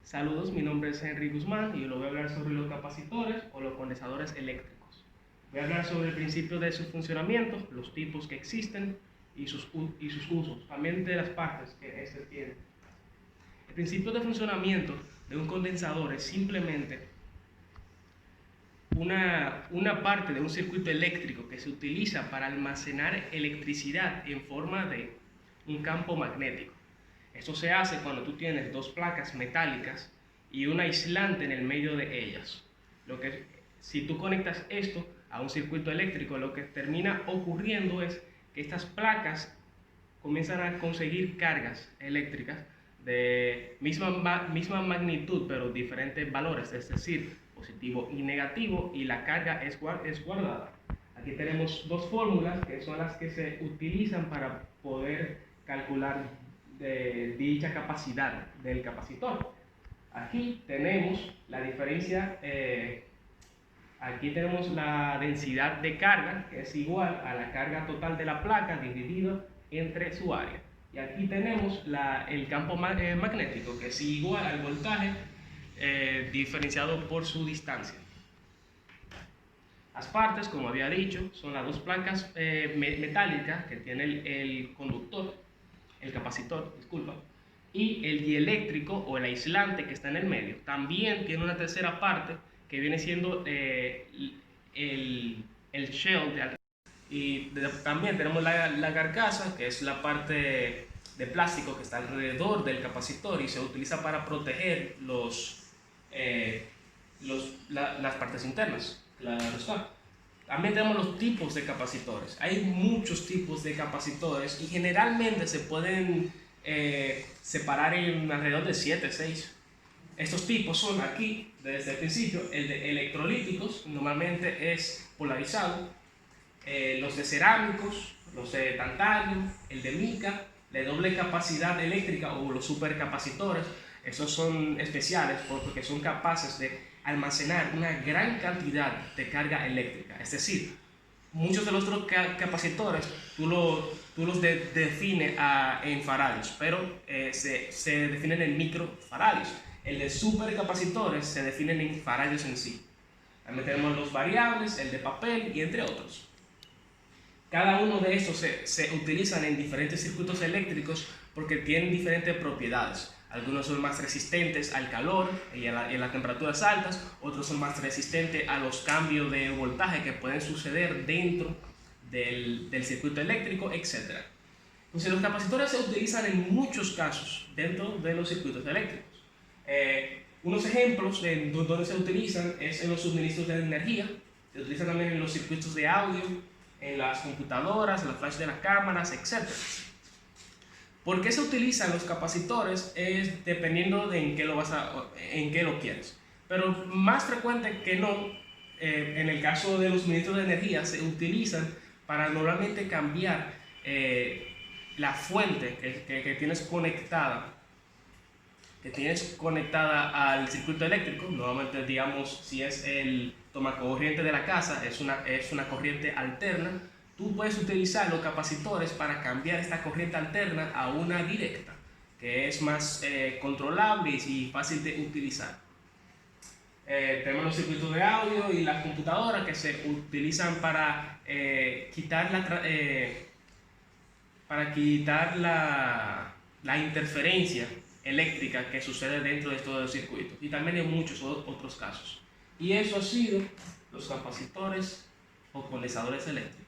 Saludos, mi nombre es Henry Guzmán y yo lo voy a hablar sobre los capacitores o los condensadores eléctricos. Voy a hablar sobre el principio de su funcionamiento, los tipos que existen y sus usos, también de las partes que este tiene. El principio de funcionamiento de un condensador es simplemente una parte de un circuito eléctrico que se utiliza para almacenar electricidad en forma de un campo magnético. Esto se hace cuando tú tienes dos placas metálicas y un aislante en el medio de ellas. Si tú conectas esto a un circuito eléctrico, lo que termina ocurriendo es que estas placas comienzan a conseguir cargas eléctricas de misma magnitud, pero diferentes valores, es decir, positivo y negativo, y la carga es guardada. Aquí tenemos dos fórmulas que son las que se utilizan para poder calcular dicha capacidad del capacitor. Aquí tenemos la diferencia, aquí tenemos la densidad de carga, que es igual a la carga total de la placa dividido entre su área. Y aquí tenemos el campo magnético, que es igual al voltaje diferenciado por su distancia. Las partes, como había dicho, son las dos placas metálicas que tiene el capacitor, disculpa, y el dieléctrico o el aislante que está en el medio. También tiene una tercera parte que viene siendo el shell. También tenemos la carcasa, que es la parte de plástico que está alrededor del capacitor y se utiliza para proteger las partes internas. También tenemos los tipos de capacitores. Hay muchos tipos de capacitores y generalmente se pueden separar en alrededor de 7, 6. Estos tipos son aquí, desde el principio, el de electrolíticos, normalmente es polarizado, los de cerámicos, los de tantalio, el de mica, de doble capacidad eléctrica o los supercapacitores. Esos son especiales porque son capaces de almacenar una gran cantidad de carga eléctrica. Es decir, muchos de los otros capacitores tú los defines en faradios, pero se definen en microfaradios. El de supercapacitores se definen en faradios en sí. También tenemos los variables, el de papel y entre otros. Cada uno de estos se utilizan en diferentes circuitos eléctricos porque tienen diferentes propiedades. Algunos son más resistentes al calor y a las temperaturas altas, otros son más resistentes a los cambios de voltaje que pueden suceder dentro del circuito eléctrico, etc. Entonces, los capacitores se utilizan en muchos casos dentro de los circuitos eléctricos. Unos ejemplos de donde se utilizan es en los suministros de energía, se utilizan también en los circuitos de audio, en las computadoras, en las flash de las cámaras, etc. ¿Por qué se utilizan los capacitores? Es dependiendo de en qué lo quieres. Pero más frecuente que no, en el caso de los suministros de energía, se utilizan para normalmente cambiar la fuente que tienes conectada al circuito eléctrico. Normalmente, digamos, si es el tomacorriente de la casa, es una corriente alterna. Tú puedes utilizar los capacitores para cambiar esta corriente alterna a una directa, que es más controlable y fácil de utilizar. Tenemos los circuitos de audio y las computadoras que se utilizan para quitar la interferencia eléctrica que sucede dentro de estos circuitos, y también en muchos otros casos. Y eso ha sido los capacitores o condensadores eléctricos.